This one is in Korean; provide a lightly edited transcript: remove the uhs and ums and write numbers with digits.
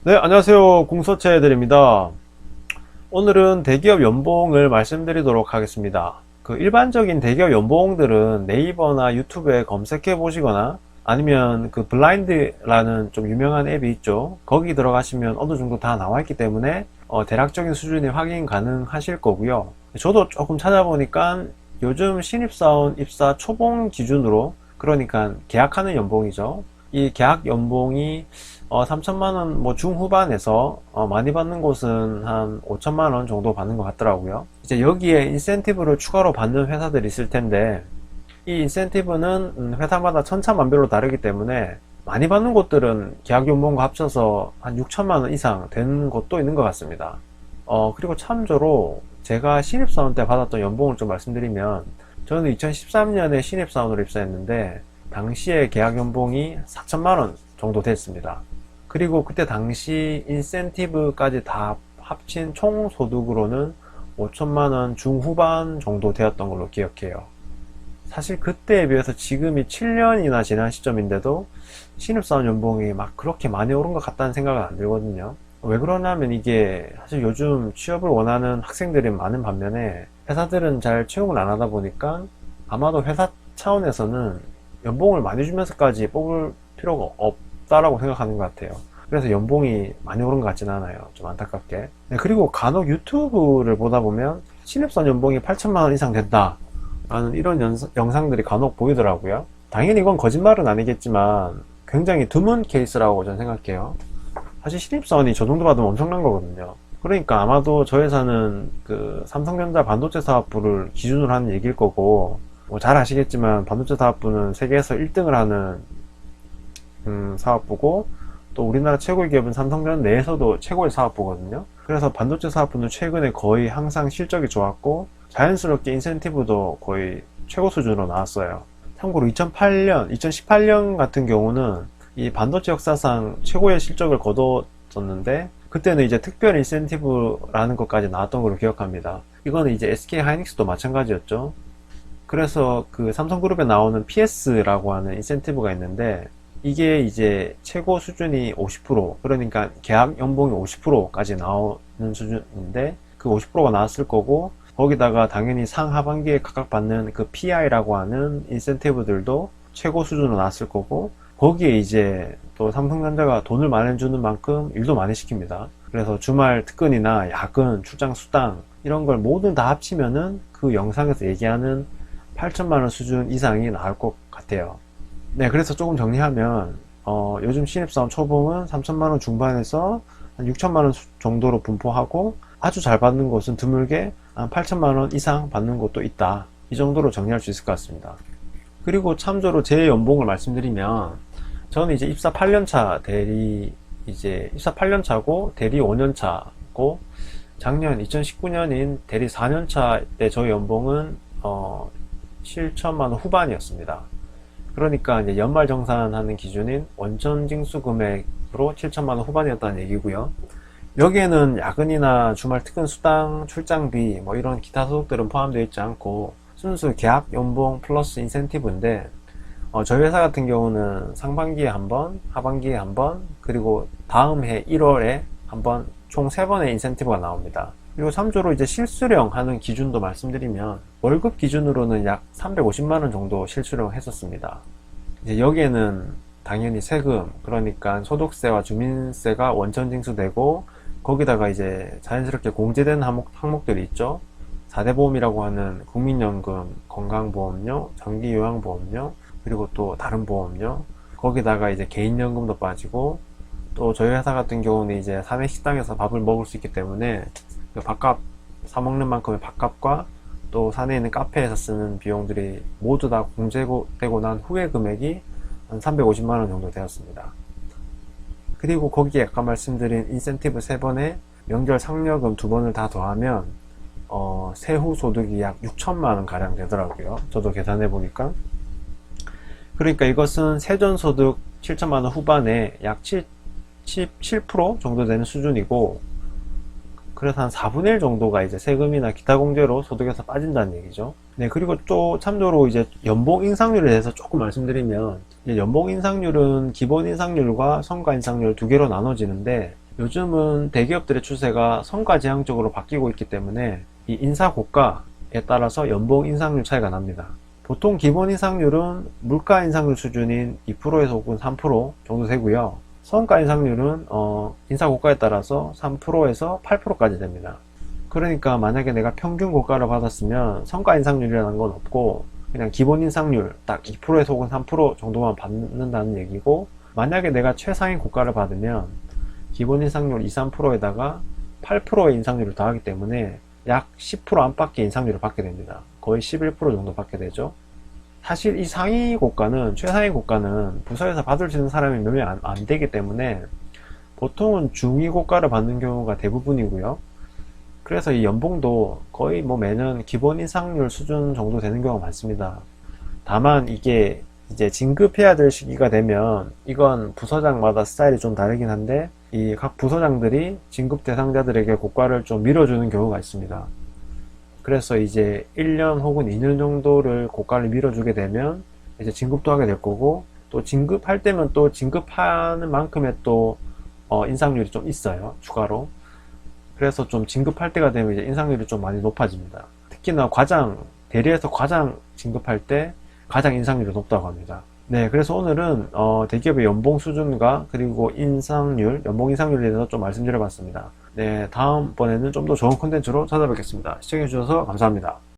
네, 안녕하세요. 공서채드립니다. 오늘은 대기업 연봉을 말씀드리도록 하겠습니다. 그 일반적인 대기업 연봉들은 네이버나 유튜브에 검색해 보시거나 아니면 그 블라인드라는 좀 유명한 앱이 있죠. 거기 들어가시면 어느 정도 다 나와 있기 때문에 대략적인 수준이 확인 가능하실 거고요. 저도 조금 찾아보니까 요즘 신입사원 입사 초봉 기준으로, 그러니까 계약하는 연봉이죠. 이 계약 연봉이 3천만 원 뭐 중후반에서 많이 받는 곳은 한 5천만 원 정도 받는 것 같더라고요. 이제 여기에 인센티브를 추가로 받는 회사들이 있을 텐데, 이 인센티브는 회사마다 천차만별로 다르기 때문에 많이 받는 곳들은 계약 연봉과 합쳐서 한 6천만 원 이상 되는 곳도 있는 것 같습니다. 그리고 참조로 제가 신입사원 때 받았던 연봉을 좀 말씀드리면, 저는 2013년에 신입사원으로 입사했는데 당시에 계약 연봉이 4천만 원 정도 됐습니다. 그리고 그때 당시 인센티브까지 다 합친 총 소득으로는 5천만 원 중후반 정도 되었던 걸로 기억해요. 사실 그때에 비해서 지금이 7년이나 지난 시점인데도 신입사원 연봉이 막 그렇게 많이 오른 것 같다는 생각은 안 들거든요. 왜 그러냐면 이게 사실 요즘 취업을 원하는 학생들이 많은 반면에 회사들은 잘 채용을 안 하다 보니까 아마도 회사 차원에서는 연봉을 많이 주면서까지 뽑을 필요가 없다라고 생각하는 것 같아요. 그래서 연봉이 많이 오른 것 같지는 않아요. 좀 안타깝게. 네, 그리고 간혹 유튜브를 보다 보면 신입사원 연봉이 8천만 원 이상 된다 라는 이런 영상들이 간혹 보이더라고요. 당연히 이건 거짓말은 아니겠지만 굉장히 드문 케이스라고 저는 생각해요. 사실 신입사원이 저 정도 받으면 엄청난 거거든요. 그러니까 아마도 저 회사는 그 삼성전자 반도체 사업부를 기준으로 하는 얘기일 거고, 뭐 잘 아시겠지만 반도체 사업부는 세계에서 1등을 하는 사업부고, 또 우리나라 최고의 기업은 삼성전 내에서도 최고의 사업부거든요. 그래서 반도체 사업부는 최근에 거의 항상 실적이 좋았고 자연스럽게 인센티브도 거의 최고 수준으로 나왔어요. 참고로 2018년 같은 경우는 이 반도체 역사상 최고의 실적을 거뒀었는데, 그때는 이제 특별 인센티브라는 것까지 나왔던 걸로 기억합니다. 이거는 이제 SK 하이닉스도 마찬가지였죠. 그래서 그 삼성그룹에 나오는 PS라고 하는 인센티브가 있는데, 이게 이제 최고 수준이 50%, 그러니까 계약 연봉이 50%까지 나오는 수준인데, 그 50%가 나왔을 거고, 거기다가 당연히 상하반기에 각각 받는 그 PI라고 하는 인센티브들도 최고 수준으로 나왔을 거고, 거기에 이제 또 삼성전자가 돈을 많이 주는 만큼 일도 많이 시킵니다. 그래서 주말 특근이나 야근, 출장 수당 이런 걸 모두 다 합치면은 그 영상에서 얘기하는 8천만 원 수준 이상이 나올 것 같아요. 네, 그래서 조금 정리하면 요즘 신입사원 초봉은 3천만 원 중반에서 한 6천만 원 정도로 분포하고, 아주 잘 받는 곳은 드물게 한 8천만 원 이상 받는 곳도 있다. 이 정도로 정리할 수 있을 것 같습니다. 그리고 참조로 제 연봉을 말씀드리면, 저는 이제 입사 8년차 대리, 이제 입사 8년차고 대리 5년차고, 작년 2019년인 대리 4년차 때 저희 연봉은 7천만 원 후반이었습니다. 그러니까 이제 연말 정산하는 기준인 원천 징수 금액으로 7천만 원 후반이었다는 얘기고요. 여기에는 야근이나 주말 특근 수당, 출장비 뭐 이런 기타 소득들은 포함되어 있지 않고 순수 계약 연봉 플러스 인센티브인데, 저희 회사 같은 경우는 상반기에 한 번, 하반기에 한 번, 그리고 다음 해 1월에 한 번, 총 3번의 인센티브가 나옵니다. 그리고 참조로 이제 실수령 하는 기준도 말씀드리면, 월급 기준으로는 약 350만 원 정도 실수령 했었습니다. 이제 여기에는 당연히 세금, 그러니까 소득세와 주민세가 원천 징수되고, 거기다가 이제 자연스럽게 공제된 항목들이 있죠. 4대 보험이라고 하는 국민연금, 건강보험료, 장기요양보험료, 그리고 또 다른 보험료, 거기다가 이제 개인연금도 빠지고, 또 저희 회사 같은 경우는 이제 사내 식당에서 밥을 먹을 수 있기 때문에 그 밥값, 사 먹는 만큼의 밥값과 또 사내에 있는 카페에서 쓰는 비용들이 모두 다 공제되고 난 후의 금액이 한 350만 원 정도 되었습니다. 그리고 거기에 아까 말씀드린 인센티브 3번에 명절 상여금 2번을 다 더하면 세후 소득이 약 6천만 원 가량 되더라고요. 저도 계산해 보니까. 그러니까 이것은 세전소득 7천만 원 후반에 약 17% 정도 되는 수준이고, 그래서 한 4분의 1 정도가 이제 세금이나 기타 공제로 소득에서 빠진다는 얘기죠. 네, 그리고 또 참조로 이제 연봉 인상률에 대해서 조금 말씀드리면, 연봉 인상률은 기본 인상률과 성과 인상률 두 개로 나눠지는데, 요즘은 대기업들의 추세가 성과지향적으로 바뀌고 있기 때문에 이 인사 고가에 따라서 연봉 인상률 차이가 납니다. 보통 기본 인상률은 물가 인상률 수준인 2%에서 혹은 3% 정도 되고요. 성과 인상률은 인사 고가에 따라서 3%에서 8%까지 됩니다. 그러니까 만약에 내가 평균 고가를 받았으면 성과 인상률이라는 건 없고 그냥 기본 인상률 딱 2%에서 혹은 3% 정도만 받는다는 얘기고, 만약에 내가 최상위 고가를 받으면 기본 인상률 2, 3%에다가 8%의 인상률을 더하기 때문에 약 10% 안팎의 인상률을 받게 됩니다. 거의 11% 정도 받게 되죠. 사실 이 상위 고가는, 최상위 고가는 부서에서 받을 수 있는 사람이 몇 명 안 되기 때문에 보통은 중위 고가를 받는 경우가 대부분이고요. 그래서 이 연봉도 거의 뭐 매년 기본 인상률 수준 정도 되는 경우가 많습니다. 다만 이게 이제 진급해야 될 시기가 되면, 이건 부서장마다 스타일이 좀 다르긴 한데, 이 각 부서장들이 진급 대상자들에게 고과를 좀 밀어주는 경우가 있습니다. 그래서 이제 1년 혹은 2년 정도를 고과를 밀어주게 되면 이제 진급도 하게 될 거고, 또 진급할 때면 또 진급하는 만큼의 또 인상률이 좀 있어요, 추가로. 그래서 좀 진급할 때가 되면 이제 인상률이 좀 많이 높아집니다. 특히나 과장, 대리에서 과장 진급할 때 가장 인상률이 높다고 합니다. 네, 그래서 오늘은 대기업의 연봉 수준과 그리고 인상률, 연봉 인상률에 대해서 좀 말씀드려 봤습니다. 네, 다음번에는 좀 더 좋은 콘텐츠로 찾아뵙겠습니다. 시청해주셔서 감사합니다.